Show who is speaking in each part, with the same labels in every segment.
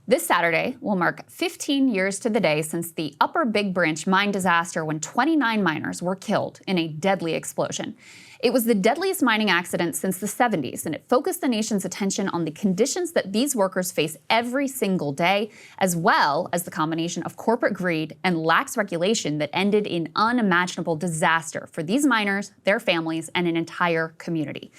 Speaker 1: This Saturday will mark 15 years to the day since the Upper Big Branch mine disaster when 29 miners were killed in a deadly explosion. It was the deadliest mining accident since the 70s, and it focused the nation's attention on the conditions that these workers face every single day, as well as the combination of corporate greed and lax regulation that ended in unimaginable disaster for these miners, their families, and an entire community.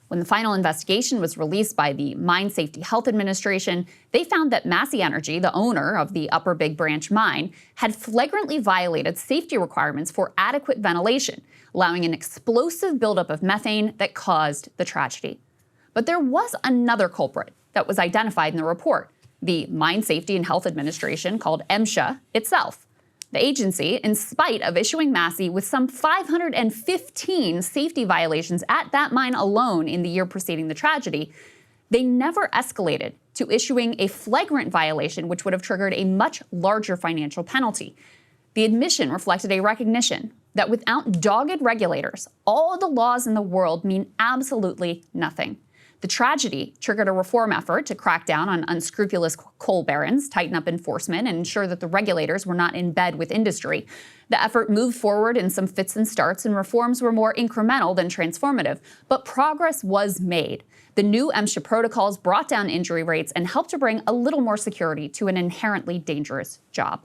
Speaker 1: When the final investigation was released by the Mine Safety Health Administration, they found that Massey Energy, the owner of the Upper Big Branch mine, had flagrantly violated safety requirements for adequate ventilation, allowing an explosive buildup of methane that caused the tragedy. But there was another culprit that was identified in the report, the Mine Safety and Health Administration, called MSHA itself. The agency, in spite of issuing Massey with some 515 safety violations at that mine alone in the year preceding the tragedy, they never escalated to issuing a flagrant violation which would have triggered a much larger financial penalty. The admission reflected a recognition that without dogged regulators, all the laws in the world mean absolutely nothing. The tragedy triggered a reform effort to crack down on unscrupulous coal barons, tighten up enforcement, and ensure that the regulators were not in bed with industry. The effort moved forward in some fits and starts, and reforms were more incremental than transformative. But progress was made. The new MSHA protocols brought down injury rates and helped to bring a little more security to an inherently dangerous job.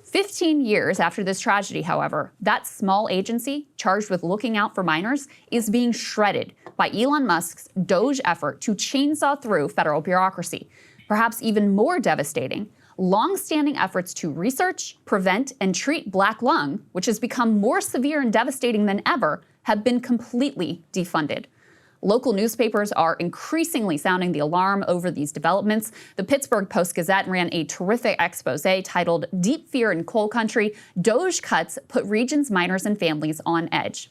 Speaker 1: 15 years after this tragedy, however, that small agency charged with looking out for miners is being shredded by Elon Musk's Doge effort to chainsaw through federal bureaucracy. Perhaps even more devastating, long-standing efforts to research, prevent, and treat black lung, which has become more severe and devastating than ever, have been completely defunded. Local newspapers are increasingly sounding the alarm over these developments. The Pittsburgh Post-Gazette ran a terrific expose titled "Deep Fear in Coal Country, Doge Cuts Put Region's Miners and Families on Edge."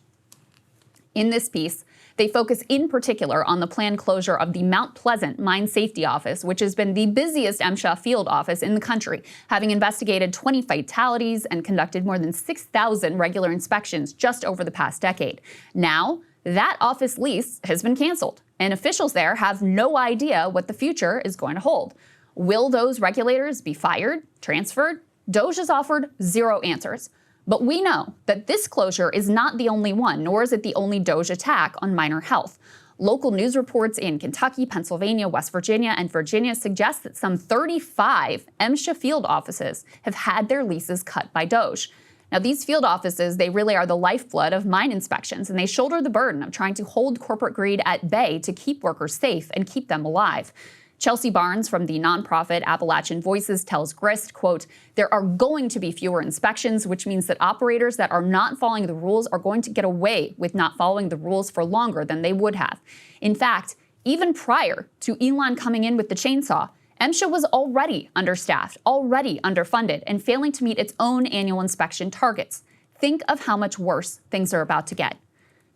Speaker 1: In this piece, they focus in particular on the planned closure of the Mount Pleasant Mine Safety Office, which has been the busiest MSHA field office in the country, having investigated 20 fatalities and conducted more than 6,000 regular inspections just over the past decade. Now, that office lease has been canceled, and officials there have no idea what the future is going to hold. Will those regulators be fired, transferred? Doge has offered zero answers. But we know that this closure is not the only one, nor is it the only Doge attack on miner health. Local news reports in Kentucky, Pennsylvania, West Virginia, and Virginia suggest that some 35 MSHA field offices have had their leases cut by Doge. Now, these field offices, they really are the lifeblood of mine inspections, and they shoulder the burden of trying to hold corporate greed at bay to keep workers safe and keep them alive. Chelsea Barnes from the nonprofit Appalachian Voices tells Grist, quote, "There are going to be fewer inspections, which means that operators that are not following the rules are going to get away with not following the rules for longer than they would have." In fact, even prior to Elon coming in with the chainsaw, MSHA was already understaffed, already underfunded, and failing to meet its own annual inspection targets. Think of how much worse things are about to get.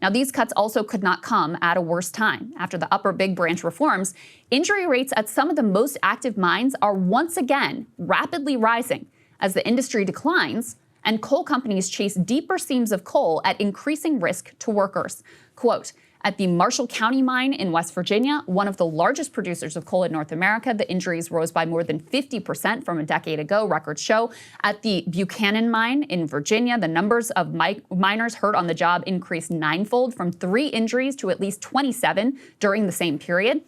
Speaker 1: Now, these cuts also could not come at a worse time. After the Upper Big Branch reforms, injury rates at some of the most active mines are once again rapidly rising as the industry declines and coal companies chase deeper seams of coal at increasing risk to workers. Quote, "At the Marshall County mine in West Virginia, one of the largest producers of coal in North America, the injuries rose by more than 50% from a decade ago, records show. At the Buchanan mine in Virginia, the numbers of miners hurt on the job increased ninefold, from 3 injuries to at least 27 during the same period."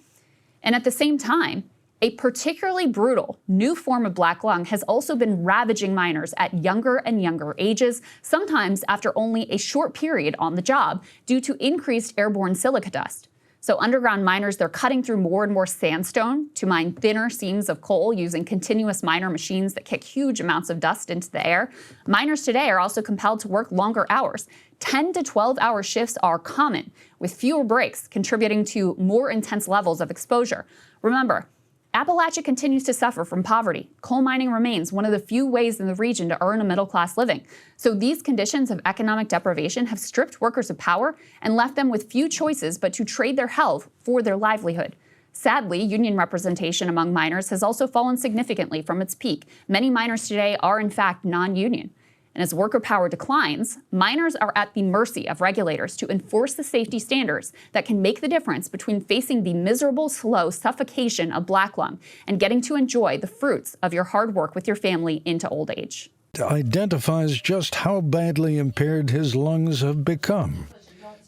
Speaker 1: And at the same time, a particularly brutal new form of black lung has also been ravaging miners at younger and younger ages, sometimes after only a short period on the job, due to increased airborne silica dust. So underground miners, they're cutting through more and more sandstone to mine thinner seams of coal using continuous miner machines that kick huge amounts of dust into the air. Miners today are also compelled to work longer hours. 10 to 12-hour shifts are common, with fewer breaks contributing to more intense levels of exposure. Remember, Appalachia continues to suffer from poverty. Coal mining remains one of the few ways in the region to earn a middle-class living. So these conditions of economic deprivation have stripped workers of power and left them with few choices but to trade their health for their livelihood. Sadly, union representation among miners has also fallen significantly from its peak. Many miners today are, in fact, non-union. And as worker power declines, miners are at the mercy of regulators to enforce the safety standards that can make the difference between facing the miserable, slow suffocation of black lung and getting to enjoy the fruits of your hard work with your family into old age.
Speaker 2: Identifies just how badly impaired his lungs have become.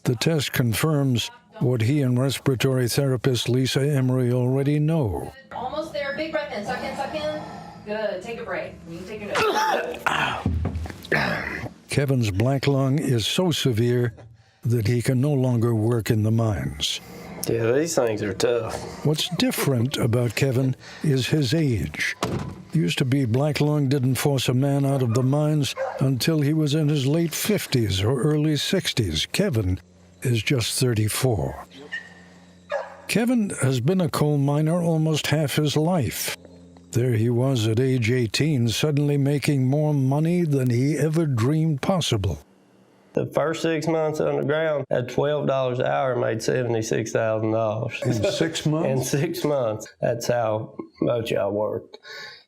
Speaker 2: The test confirms what he and respiratory therapist Lisa Emery already know.
Speaker 3: Almost there. Big breath in. Suck in, suck in. Good. Take a break. You can take your nose.
Speaker 2: Kevin's black lung is so severe that he can no longer work in the mines.
Speaker 4: Yeah, these things are tough.
Speaker 2: What's different about Kevin is his age. Used to be black lung didn't force a man out of the mines until he was in his late 50s or early 60s. Kevin is just 34. Kevin has been a coal miner almost half his life. There he was at age 18, suddenly making more money than he ever dreamed possible.
Speaker 4: The first 6 months underground, at $12 an hour, made $76,000.
Speaker 2: In 6 months?
Speaker 4: In 6 months. That's how much I worked.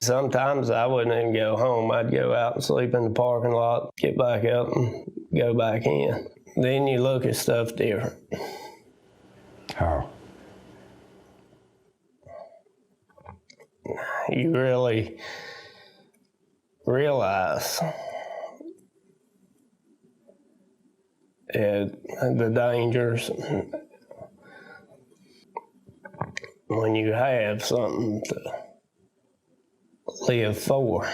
Speaker 4: Sometimes I wouldn't even go home. I'd go out and sleep in the parking lot, get back up and go back in. Then you look at stuff different.
Speaker 2: How?
Speaker 4: You really realize the dangers when you have something to live for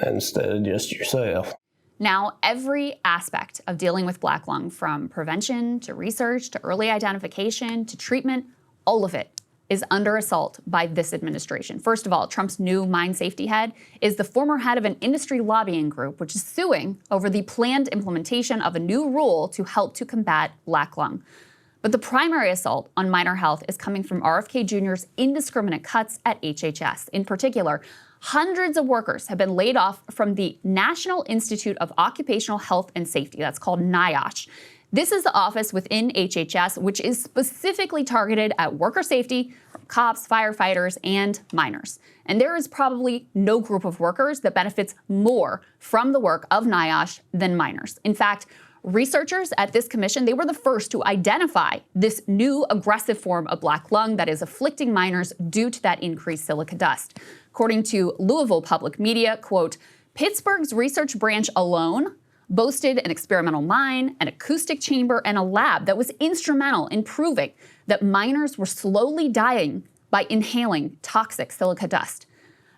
Speaker 4: instead of just yourself.
Speaker 1: Now, every aspect of dealing with black lung, from prevention to research to early identification to treatment, all of it is under assault by this administration. First of all, Trump's new mine safety head is the former head of an industry lobbying group, which is suing over the planned implementation of a new rule to help to combat black lung. But the primary assault on miner health is coming from RFK Jr.'s indiscriminate cuts at HHS. In particular, hundreds of workers have been laid off from the National Institute of Occupational Health and Safety, that's called NIOSH. This is the office within HHS, which is specifically targeted at worker safety from cops, firefighters, and miners. And there is probably no group of workers that benefits more from the work of NIOSH than miners. In fact, researchers at this commission, they were the first to identify this new aggressive form of black lung that is afflicting miners due to that increased silica dust. According to Louisville Public Media, quote, Pittsburgh's research branch alone boasted an experimental mine, an acoustic chamber, and a lab that was instrumental in proving that miners were slowly dying by inhaling toxic silica dust.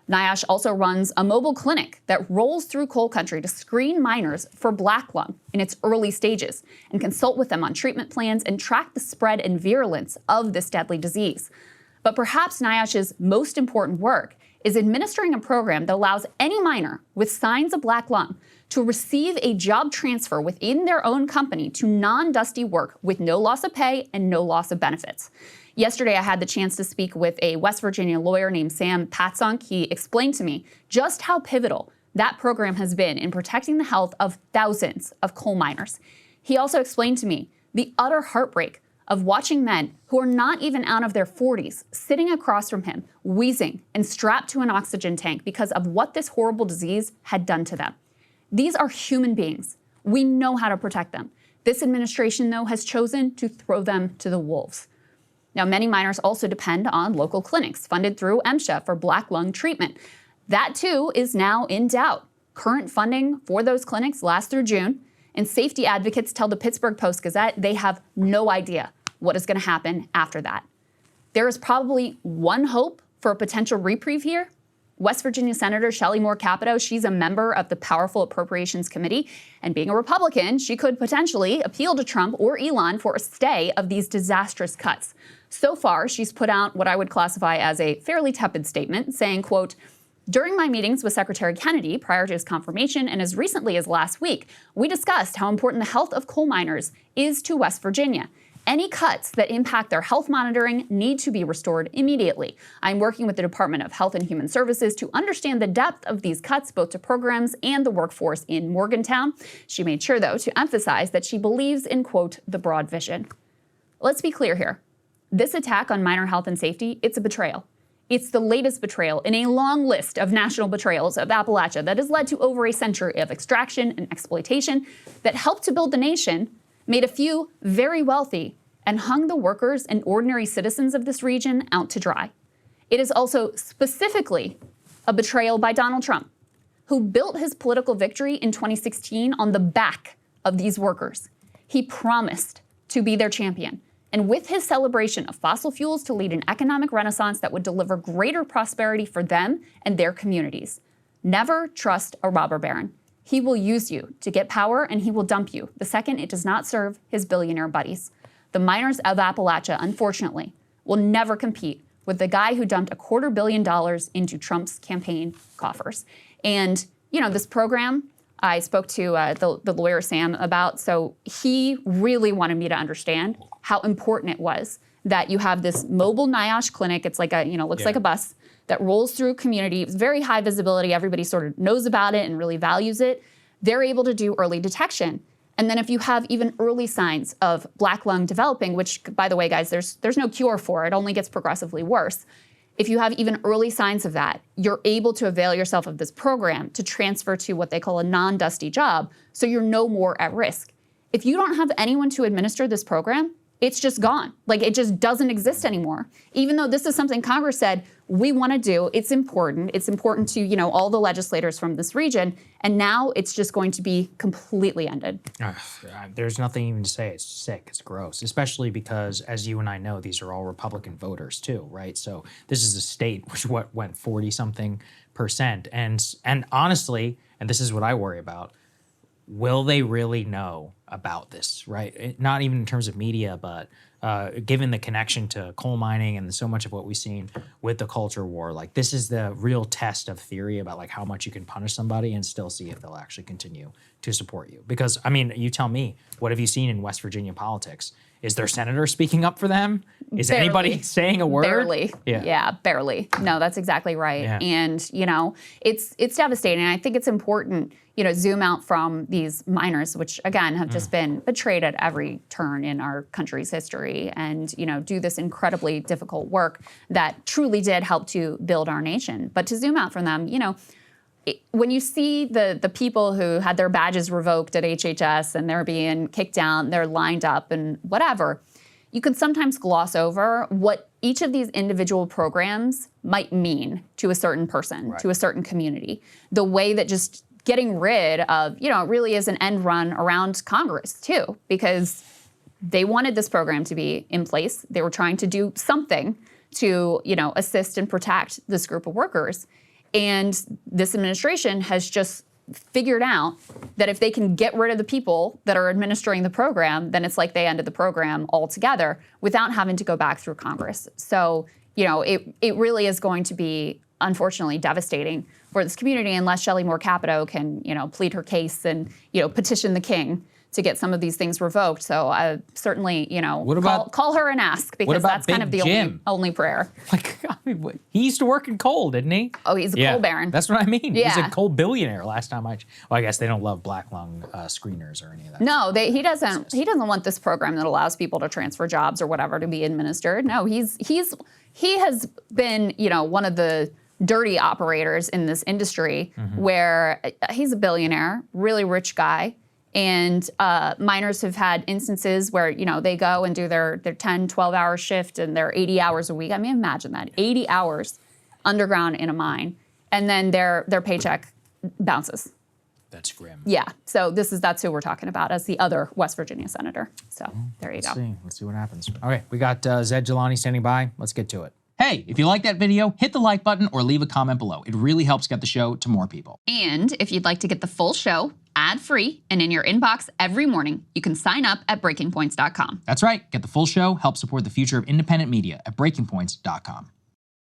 Speaker 1: NIOSH also runs a mobile clinic that rolls through coal country to screen miners for black lung in its early stages and consult with them on treatment plans and track the spread and virulence of this deadly disease. But perhaps NIOSH's most important work is administering a program that allows any miner with signs of black lung to receive a job transfer within their own company to non-dusty work with no loss of pay and no loss of benefits. Yesterday, I had the chance to speak with a West Virginia lawyer named Sam Patzunk. He explained to me just how pivotal that program has been in protecting the health of thousands of coal miners. He also explained to me the utter heartbreak of watching men who are not even out of their 40s sitting across from him, wheezing and strapped to an oxygen tank because of what this horrible disease had done to them. These are human beings. We know how to protect them. This administration, though, has chosen to throw them to the wolves. Now, many miners also depend on local clinics funded through MSHA for black lung treatment. That, too, is now in doubt. Current funding for those clinics lasts through June, and safety advocates tell the Pittsburgh Post-Gazette they have no idea what is going to happen after that. There is probably one hope for a potential reprieve here. West Virginia Senator Shelley Moore Capito, she's a member of the Powerful Appropriations Committee, and being a Republican, she could potentially appeal to Trump or Elon for a stay of these disastrous cuts. So far, she's put out what I would classify as a fairly tepid statement, saying, quote, during my meetings with Secretary Kennedy prior to his confirmation and as recently as last week, we discussed how important the health of coal miners is to West Virginia. Any cuts that impact their health monitoring need to be restored immediately. I'm working with the Department of Health and Human Services to understand the depth of these cuts, both to programs and the workforce in Morgantown. She made sure, though, to emphasize that she believes in, quote, the broad vision. Let's be clear here. This attack on miner health and safety, it's a betrayal. It's the latest betrayal in a long list of national betrayals of Appalachia that has led to over a century of extraction and exploitation that helped to build the nation, made a few very wealthy, and hung the workers and ordinary citizens of this region out to dry. It is also specifically a betrayal by Donald Trump, who built his political victory in 2016 on the back of these workers. He promised to be their champion. And with his celebration of fossil fuels to lead an economic renaissance that would deliver greater prosperity for them and their communities. Never trust a robber baron. He will use you to get power, and he will dump you the second it does not serve his billionaire buddies. The miners of Appalachia, unfortunately, will never compete with the guy who dumped $250 million into Trump's campaign coffers. And, you know, this program I spoke to the lawyer Sam about, so he really wanted me to understand how important it was that you have this mobile NIOSH clinic. It's like a, looks like a bus that rolls through a community. It's very high visibility. Everybody sort of knows about it and really values it. They're able to do early detection. And then if you have even early signs of black lung developing, which, by the way, guys, there's no cure for it, only gets progressively worse. If you have even early signs of that, you're able to avail yourself of this program to transfer to what they call a non-dusty job, so you're no more at risk. If you don't have anyone to administer this program, it's just gone. Like, it just doesn't exist anymore. Even though this is something Congress said we want to do, it's important. It's important to, all the legislators from this region, and now it's just going to be completely ended.
Speaker 5: There's nothing even to say. It's sick. It's gross, especially because, as you and I know, these are all Republican voters too, right? So this is a state which went 40-something%, and honestly, and this is what I worry about. Will they really know about this, right? Not even in terms of media, but given the connection to coal mining and so much of what we've seen with the culture war, like this is the real test of theory about like how much you can punish somebody and still see if they'll actually continue to support you. Because, I mean, you tell me, what have you seen in West Virginia politics? Is their senator speaking up for them? Is
Speaker 1: Barely.
Speaker 5: Anybody saying a word?
Speaker 1: Barely. Yeah, barely. No, that's exactly right.
Speaker 5: Yeah.
Speaker 1: And, it's devastating. I think it's important, zoom out from these miners, which, again, have just been betrayed at every turn in our country's history, and, do this incredibly difficult work that truly did help to build our nation. But to zoom out from them, when you see the people who had their badges revoked at HHS and they're being kicked out, they're lined up and whatever, you can sometimes gloss over what each of these individual programs might mean to a certain person, to a certain community. The way that just getting rid of, it really is an end run around Congress too, because they wanted this program to be in place. They were trying to do something to, assist and protect this group of workers. And this administration has just figured out that if they can get rid of the people that are administering the program, then it's like they ended the program altogether without having to go back through Congress. So, it really is going to be, unfortunately, devastating for this community unless Shelley Moore Capito can, plead her case and, petition the king to get some of these things revoked. So I certainly, call her and ask, because that's kind of the only prayer.
Speaker 5: Like, I mean, he used to work in coal, didn't he?
Speaker 1: Oh, he's a coal baron.
Speaker 5: That's what I mean.
Speaker 1: Yeah.
Speaker 5: He's a coal billionaire last time I guess they don't love black lung screeners or any of that.
Speaker 1: No, he doesn't want this program that allows people to transfer jobs or whatever to be administered. No, he has been, one of the dirty operators in this industry where he's a billionaire, really rich guy. And miners have had instances where, they go and do their 10, 12-hour shift and their 80 hours a week. I mean, imagine that, 80 hours underground in a mine. And then their paycheck bounces.
Speaker 5: That's grim.
Speaker 1: Yeah. So that's who we're talking about as the other West Virginia senator. So there you go.
Speaker 5: Let's see what happens. Okay, we got Zed Jelani standing by. Let's get to it.
Speaker 6: Hey, if you like that video, hit the like button or leave a comment below. It really helps get the show to more people.
Speaker 1: And if you'd like to get the full show ad-free and in your inbox every morning, you can sign up at breakingpoints.com.
Speaker 6: That's right. Get the full show, help support the future of independent media at breakingpoints.com.